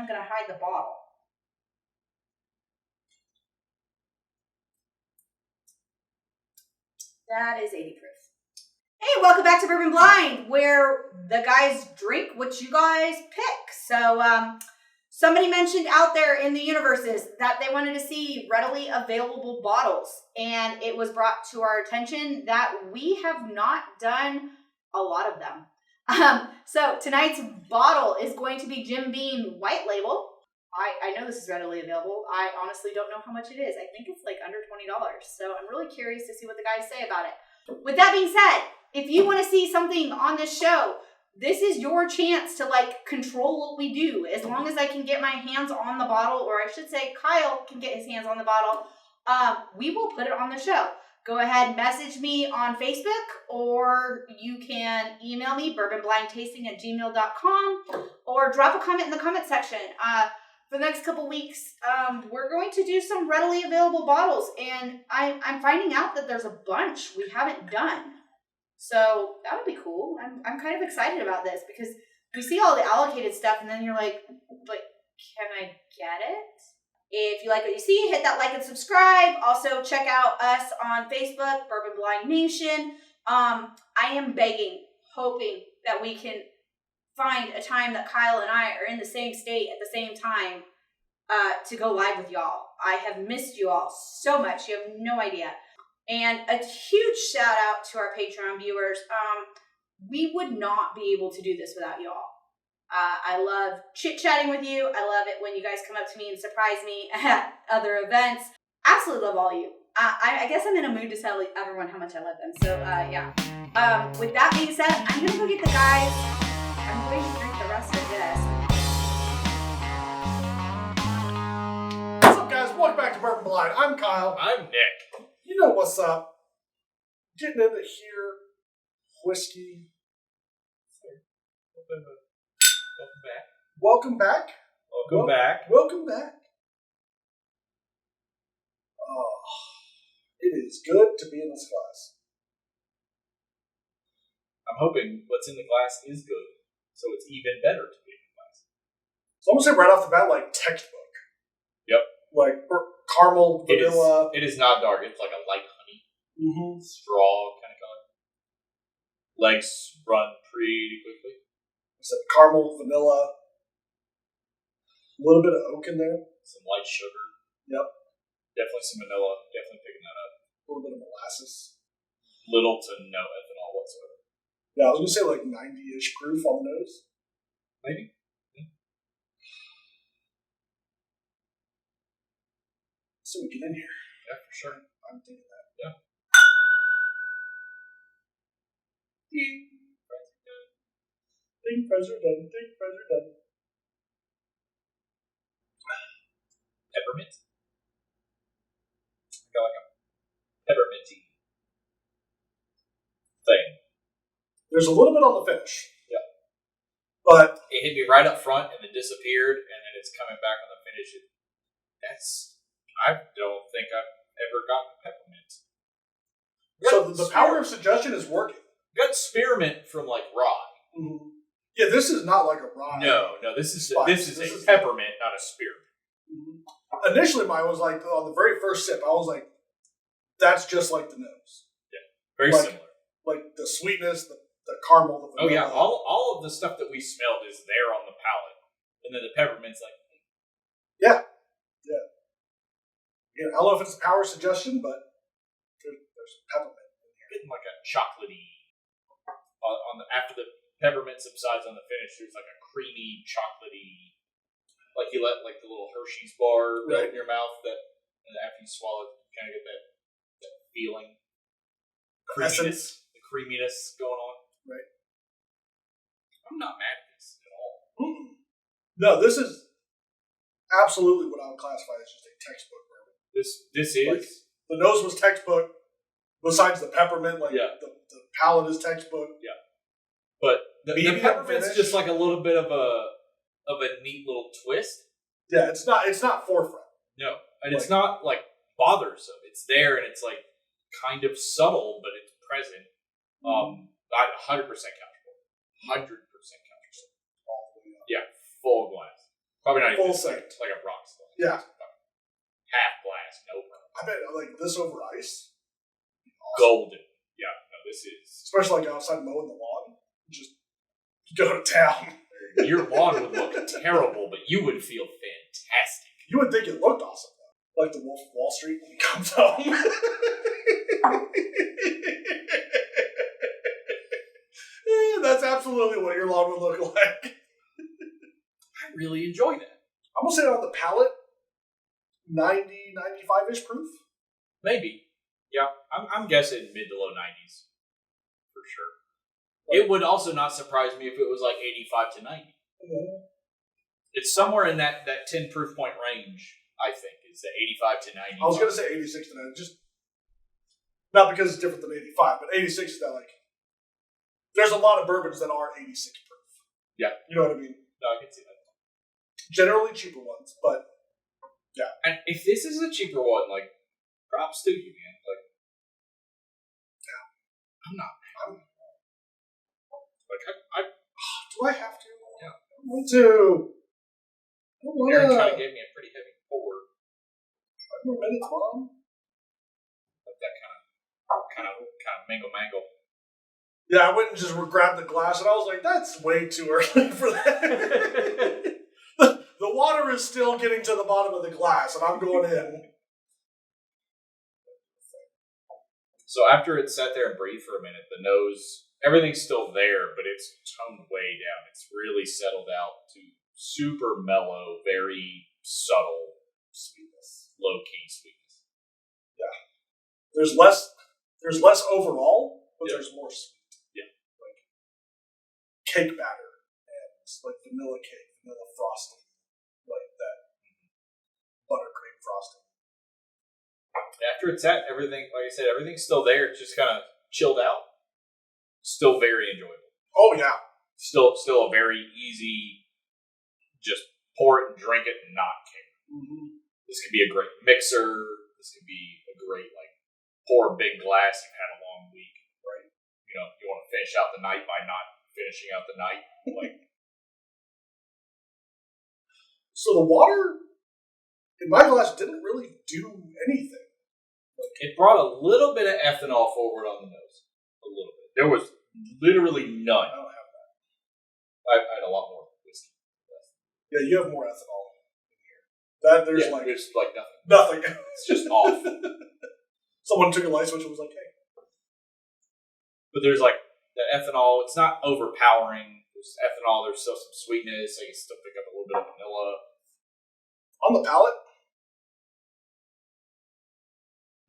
I'm going to hide the bottle. That is 80 proof. Hey, welcome back to Bourbon Blind, where the guys drink what you guys pick. So, somebody mentioned out there in the universes that they wanted to see readily available bottles, and it was brought to our attention that we have not done a lot of them. So tonight's bottle is going to be Jim Beam White Label. I know this is readily available. I honestly don't know how much it is. I think it's like under $20. So I'm really curious to see what the guys say about it. With that being said, if you want to see something on this show, this is your chance to control what we do. As long as I can get my hands on the bottle, or I should say Kyle can get his hands on the bottle, we will put it on the show. Go ahead and message me on Facebook, or you can email me, bourbonblindtasting@gmail.com, or drop a comment in the comment section. For the next couple weeks, we're going to do some readily available bottles, and I'm finding out that there's a bunch we haven't done. So that would be cool. I'm kind of excited about this because you see all the allocated stuff, and then you're like, but can I get it? If you like what you see, hit that like and subscribe. Also, check out us on Facebook, Bourbon Blind Nation. I am begging, hoping that we can find a time that Kyle and I are in the same state at the same time to go live with y'all. I have missed you all so much. You have no idea. And a huge shout out to our Patreon viewers. We would not be able to do this without y'all. I love chit-chatting with you. I love it when you guys come up to me and surprise me at other events. Absolutely love all of you. I guess I'm in a mood to tell everyone how much I love them. So, yeah. With that being said, I'm going to go get the guys. I'm going to drink the rest of this. What's up, guys? Welcome back to Bourbon Blind. I'm Kyle. I'm Nick. You know what's up. Getting into here. Whiskey. Welcome back. Welcome back. Welcome back. Oh, it is good to be in this class. I'm hoping what's in the glass is good, so it's even better to be in the glass. So I'm going to say right off the bat, textbook. Yep. Caramel, vanilla. It is not dark. It's like a light honey. Mm-hmm. Straw kind of color. Legs run pretty quickly. It's like caramel, vanilla. A little bit of oak in there. Some light sugar. Yep. Definitely some vanilla. Definitely picking that up. A little bit of molasses. Little to no ethanol whatsoever. Yeah, I was going to say 90-ish proof on the nose. Maybe. Yeah. So we get in here. Yeah, for sure. I'm thinking that. Yeah. Think fries are done. Think fries are done. Peppermint. I got like a pepperminty thing. There's a little bit on the finish. Yeah. But it hit me right up front and then disappeared, and then it's coming back on the finish. I don't think I've ever gotten peppermint. So the power of suggestion is working. Got spearmint from rye. Mm-hmm. Yeah, this is not like a rye. No, this is a peppermint, not a spearmint. Mm-hmm. Initially, mine was on the very first sip, I was like, "That's just like the nose." Yeah, very similar. The sweetness, the caramel, the vanilla. Oh yeah, all of the stuff that we smelled is there on the palate, and then the peppermint's yeah. I don't know if it's a power suggestion, but there's peppermint. Getting like a chocolatey after the peppermint subsides on the finish. There's like a creamy chocolatey, like you let the little Hershey's bar melt in your mouth. And after you swallow it, you kind of get that feeling, the creaminess going on. Right. I'm not mad at this at all. Mm-mm. No, this is absolutely what I would classify as just a textbook bourbon. This is the nose was textbook. Besides the peppermint, the palate is textbook. Yeah, but the peppermint's just like a little bit of a neat little twist. Yeah, it's not forefront. No, and it's not bothersome. It's there and it's kind of subtle, but it's present. I'm 100% comfortable. 100% comfortable. All the way up. Yeah, full glass. Probably not Full even scent. like a rock slide. Yeah. Half glass, nope. I bet like this over ice. Golden. Yeah, no, this is. Especially like outside mowing the lawn. Just go to town. Your lawn would look terrible, but you would feel fantastic. You would think it looked awesome though. Like the Wolf of Wall Street when he comes home. That's absolutely what your lawn would look like. I really enjoy that. I'm going to say on the palate, 90, 95-ish proof. Maybe. Yeah, I'm guessing mid to low 90s. For sure. It would also not surprise me if it was like 85 to 90. Mm-hmm. It's somewhere in that 10 proof point range, I think. It's the 85 to 90. I was going to say 86 to 90. Just not because it's different than 85, but 86 is that like, there's a lot of bourbons that are 86 proof. Yeah. You know what I mean? No, I can see that. Generally cheaper ones, but yeah. And if this is a cheaper one, like, props to you, man. Like, yeah. I'm not. Do I have to? Yeah. I want to. Aaron tried to give me a pretty heavy pour. 5 more minutes, Mom. Like that kind of mango. Yeah, I went and just grabbed the glass, and I was like, that's way too early for that. The water is still getting to the bottom of the glass, and I'm going in. So after it sat there and breathed for a minute, the nose, everything's still there, but it's toned way down. It's really settled out to super mellow, very subtle sweetness, low-key sweetness. Yeah. There's less overall, but there's more sweet. Yeah. Like cake batter and like vanilla cake, vanilla frosting, like that buttercream frosting. After it's at everything, like I said, everything's still there. It's just kind of chilled out. Still very enjoyable. Oh yeah. Still a very easy, just pour it and drink it and not care. Mm-hmm. This could be a great mixer. This could be a great, like, pour a big glass. You've had a long week, right? You know, you want to finish out the night by not finishing out the night. Like, so the water in my glass didn't really do anything. it brought a little bit of ethanol forward on the nose. A little bit. There was literally none. I don't have that. I had a lot more whiskey. Yeah, you have more ethanol in here. That there's there's like nothing. nothing. It's just off. Someone took a light switch and was like, "Hey." But there's like the ethanol. It's not overpowering. There's ethanol. There's still some sweetness. I can still pick up a little bit of vanilla. On the palate,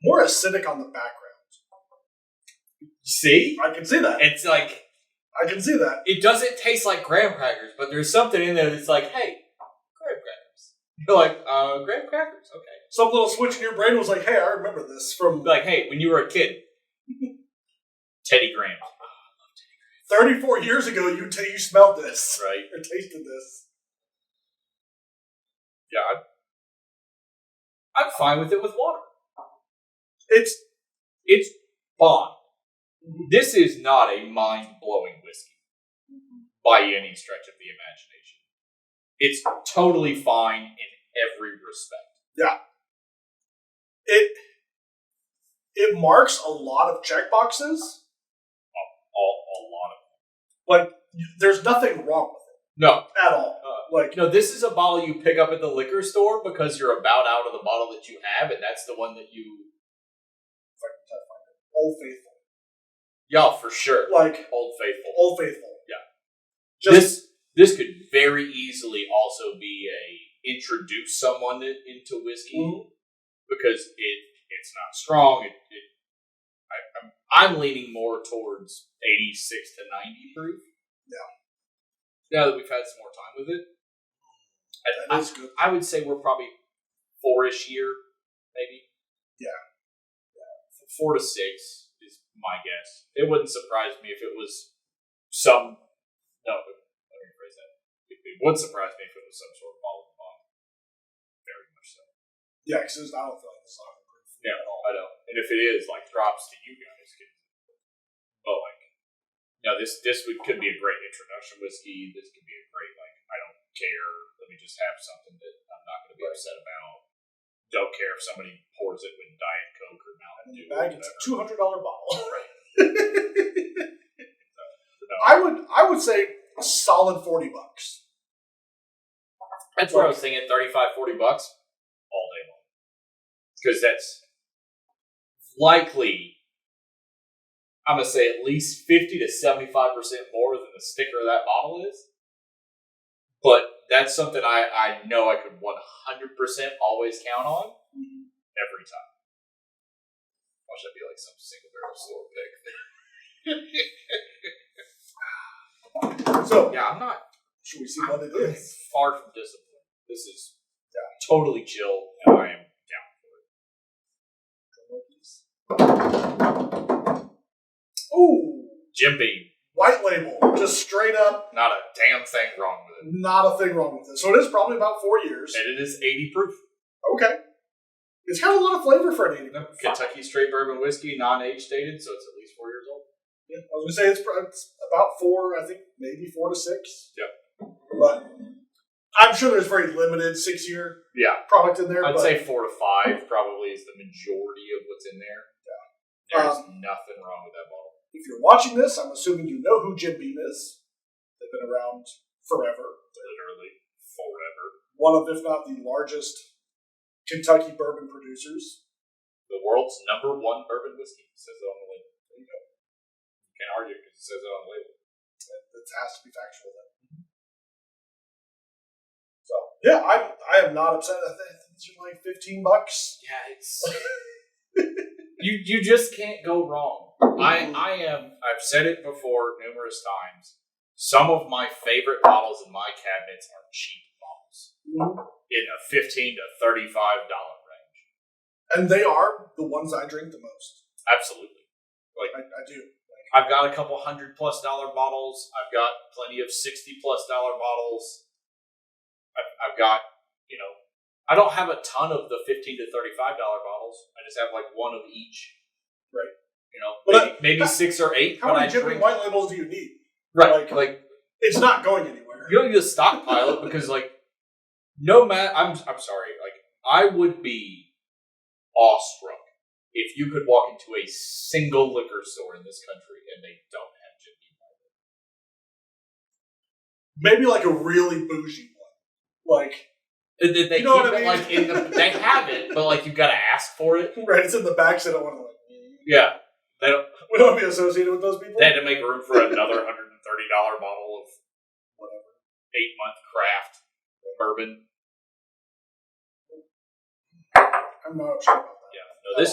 more acidic on the background. See? I can see that. It's like, I can see that. it doesn't taste like graham crackers, but there's something in there that's like, hey, graham crackers. You're like, graham crackers, okay. Some little switch in your brain was like, "Hey, I remember this from Like, hey, when you were a kid, Teddy Graham. 34 years ago. You smelled this, Right? or tasted this." Yeah, I'm fine with it with water. It's Fine. This is not a mind-blowing whiskey by any stretch of the imagination. It's totally fine in every respect. yeah. It marks a lot of check boxes. A lot of Like there's nothing wrong with it No. at all. Like This is a bottle you pick up at the liquor store because you're about out of the bottle that you have, and that's the one that you... Old Faithful. Yeah, for sure. Like Old Faithful. Old Faithful. Yeah. This could very easily also be introduce someone into whiskey, because it's not strong. I'm leaning more towards 86 to 90 proof. Yeah. Now that we've had some more time with it, That is good. I would say we're probably 4-ish year, maybe. Yeah. 4 to 6 is my guess. It wouldn't surprise me if it was some. No, let me rephrase that. It would surprise me if it was some sort of bottle of bond. Very much so. Yeah, because I don't feel like this is 100 proof. Yeah, I know. And if it is, like, props to you guys. But, like, this could be a great introduction whiskey. This could be a great, like, I don't care Let me just have something that I'm not going to be upset about. Don't care if somebody pours it with Diet Coke or Mountain Dew. It's a $200 bottle. Right. I would say a solid $40. That's where I was thinking, $35-$40 all day long. Because that's likely, I'm going to say at least 50 to 75% more than the sticker of that bottle is. But that's something I know I could 100% always count on every time. Watch that be like some single barrel store pick. So, yeah, I'm not. Should we see what it is? Far from disciplined. This is totally chill, and I am down for it. Ooh. Jim Beam. White label. Just straight up. Not a damn thing wrong with it. Not a thing wrong with it. So it is probably about 4 years. And it is 80 proof. Okay. It's got a lot of flavor for an 80 proof. Kentucky straight bourbon whiskey, non-age stated, so it's at least 4 years old. Yeah, I was going to say it's about 4, I think maybe 4 to 6. Yep. But I'm sure there's very limited 6-year product in there. I'd say 4 to 5 probably is the majority of what's in there. Yeah. There's nothing wrong with that bottle. If you're watching this, I'm assuming you know who Jim Beam is. They've been around forever. Literally forever. One of, if not the largest Kentucky bourbon producers. The world's #1 bourbon whiskey. It says it on the label. There you go. You can't argue because it says it on the label. It has to be factual then. So, yeah, I am not upset. I think these are like $15. Yeah, it's... You just can't go wrong. I've said it before numerous times. Some of my favorite bottles in my cabinets are cheap bottles. In a $15 to $35 range. And they are the ones I drink the most. Absolutely. Like I do. I've got a couple $100+ bottles. I've got plenty of $60+ bottles. I've got, I don't have a ton of the $15 to $35 bottles. I just have like one of each. Right. Maybe 6 or 8. How many Jim Beam white labels do you need? Right. Like it's not going anywhere. You don't need to stockpile it because no matter, I'm sorry, I would be awestruck if you could walk into a single liquor store in this country and they don't have Jim Beam white label. Maybe like a really bougie one. Like they you know keep what I it mean? they have it, but you've got to ask for it. Right, it's in the back, so I don't want to Yeah. They don't. We don't want to be associated with those people. They had to make room for another $130 bottle of whatever 8-month craft bourbon. I'm not upset about that. Yeah. No,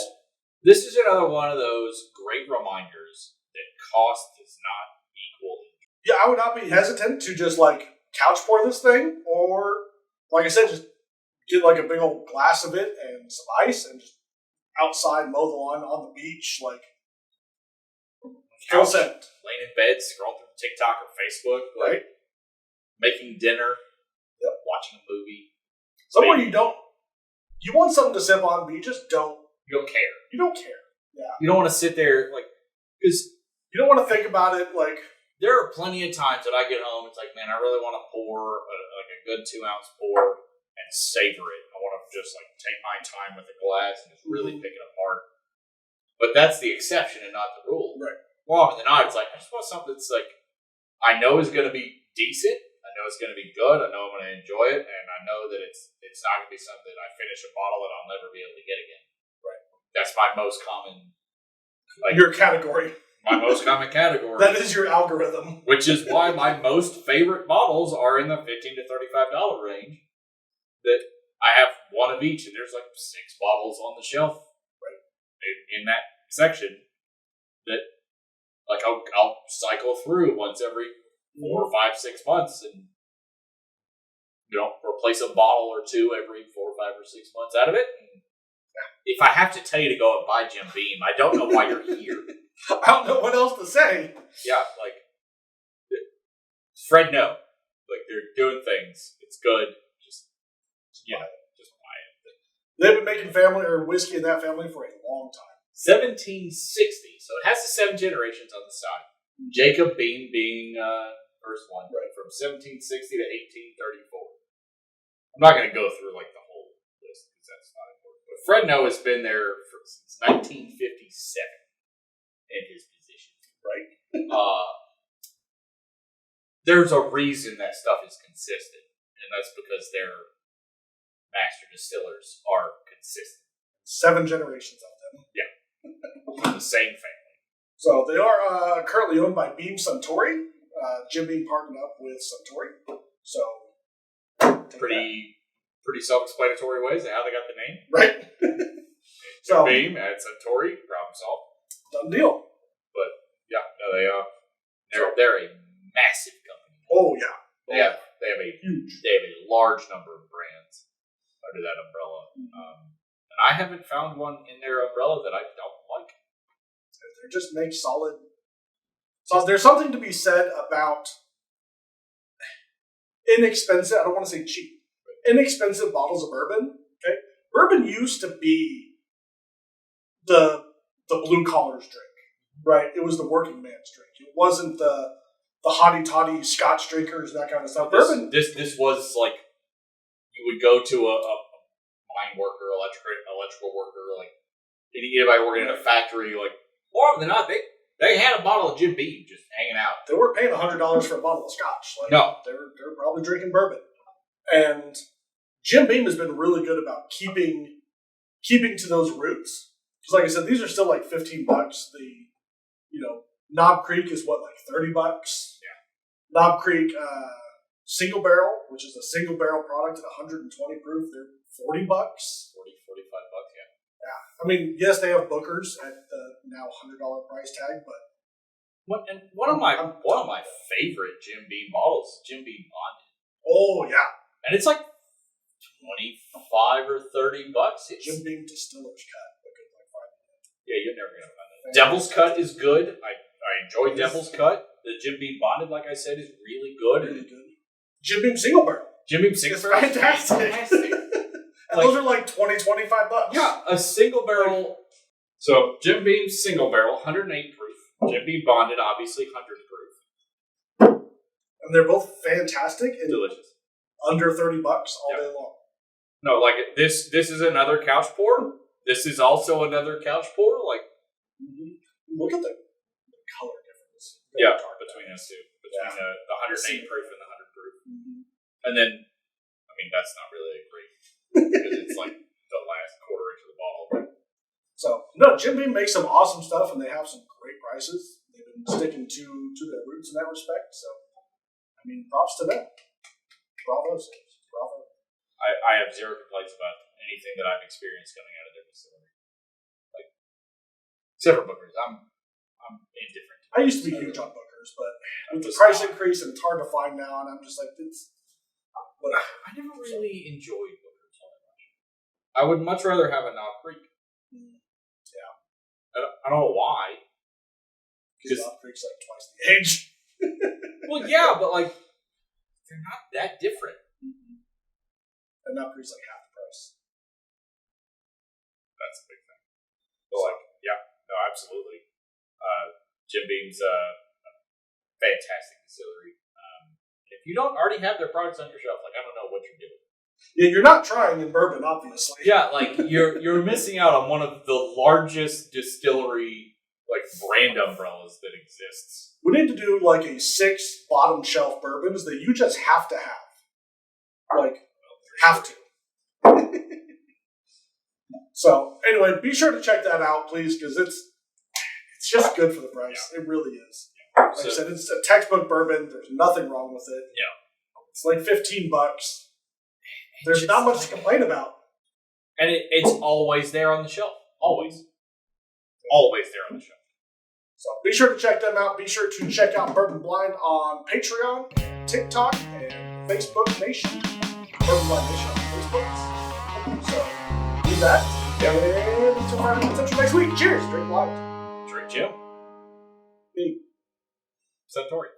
this is another one of those great reminders that cost does not equal. Yeah, I would not be hesitant to just couch pour this thing, or like I said, just get a big old glass of it and some ice and just outside mow the lawn on the beach, full set. Laying in bed, scrolling through TikTok or Facebook, right? Making dinner, watching a movie. Somewhere you want something to sip on, but you just don't. You don't care. You don't care. Yeah. You don't want to sit there because you don't want to think about it. There are plenty of times that I get home. It's man, I really want to pour a good 2-ounce pour and savor it. I want to just take my time with the glass and just really pick it apart. But that's the exception and not the rule. Right. More often than not, it's I just want something that's I know is going to be decent. I know it's going to be good. I know I'm going to enjoy it, and I know that it's not going to be something that I finish a bottle that I'll never be able to get again. Right. That's my most common. Your category. My most common category. That is your algorithm. Which is why my most favorite bottles are in the $15 to $35 range. That I have one of each, and there's 6 bottles on the shelf, right, in that section. That I'll cycle through once every 4, 5, 6 months, and replace a bottle or 2 every 4, 5, or 6 months out of it. And if I have to tell you to go and buy Jim Beam, I don't know why you're here. I don't know what else to say. Yeah, Fred, no. They're doing things. It's good. Just buy it. They've been making family or whiskey in that family for a long time. 1760. So it has the 7 generations on the side. Jacob Beam being first one, right, from 1760 to 1834. I'm not going to go through like the whole list because that's not important. But Fredno has been there since 1957 in his position. Right. There's a reason that stuff is consistent, and that's because their master distillers are consistent. 7 generations of them. Yeah. From the same family. So they are currently owned by Beam Suntory. Jim Beam partnered up with Suntory. So pretty self-explanatory ways of how they got the name. Right. Jim Beam at Suntory, problem solved. Done deal. But yeah, no, they're a massive company. Oh yeah. They have a large number of brands under that umbrella. And I haven't found one in their umbrella that I don't like. They just make solid. So there's something to be said about inexpensive. I don't want to say cheap. Inexpensive bottles of bourbon. Okay, bourbon used to be the blue collar's drink, right? It was the working man's drink. It wasn't the hottie toddy Scotch drinkers, that kind of stuff. Bourbon. This was like you would go to a mine worker, electrical worker, like anybody working in a factory, like more often than not, they had a bottle of Jim Beam just hanging out. They weren't paying $100 for a bottle of Scotch. Like, no, they're probably drinking bourbon. And Jim Beam has been really good about keeping to those roots. Because, like I said, these are still like $15. Knob Creek is what, like $30? Yeah. Knob Creek single barrel, which is a single barrel product at 120 proof, they're $40. $45, yeah. Yeah. I mean, yes, they have Bookers at the now $100 price tag, but one of my favorite Jim Beam bottles, Jim Beam Bonded. Oh yeah. And it's like $25 or $30. It's Jim Beam Distiller's Cut. Yeah, you're never gonna find that. Devil's Cut is good. I enjoy Devil's Cut. The Jim Beam Bonded, like I said, is really good. Really good. Jim Beam Single Barrel. Jim Beam Single Barrel. Fantastic. And those are like $20-$25. Yeah, a single barrel. So Jim Beam Single Barrel, 108 proof. Jim Beam Bonded, obviously 100 proof. And they're both fantastic and delicious. Under $30 all day long. No, like this is another couch pour. This is also another couch pour. Like, look at the color difference. Yeah, between us two, between the 108 proof and the 100 proof. And then, I mean, that's not really a great because it's like the last quarter inch of the bottle. So no, Jim Beam makes some awesome stuff, and they have some great prices. They've been sticking to their roots in that respect. So, I mean, props to them. Bravo. I have zero complaints about anything that I've experienced coming out of their facility. Like, except for Bookers, I'm indifferent. I used to be huge on Bookers, but with the price increase, and it's hard to find now, and I'm just like, it's whatever. I never really enjoyed Bookers all that much. I would much rather have a Knob Creek. Yeah. I don't know why. Because Knob Creek's like twice the age. Well, yeah, but like, they're not that different. And Knob Creek's like half the price. That's a big thing. But like, yeah, no, absolutely. Jim Beam's a fantastic distillery. If you don't already have their products on your shelf, like, I don't know what you're doing. Yeah, you're not trying in bourbon, obviously. Yeah, like you're missing out on one of the largest distillery like brand umbrellas that exists. We need to do like a 6 bottom shelf bourbons that you just have to have. Like, have to. So, anyway, be sure to check that out, please, because it's just good for the price. Yeah. It really is. Yeah. Like I said, it's a textbook bourbon. There's nothing wrong with it. Yeah. It's like $15. There's not much to complain about. And it's always there on the shelf. Always. Always there on the shelf. So be sure to check them out. Be sure to check out Bourbon Blind on Patreon, TikTok, and Facebook Nation. Bourbon Blind Nation on Facebook. So do that. And until finally next week. Cheers. Drink blind. Drink Jim. Me. Suntory.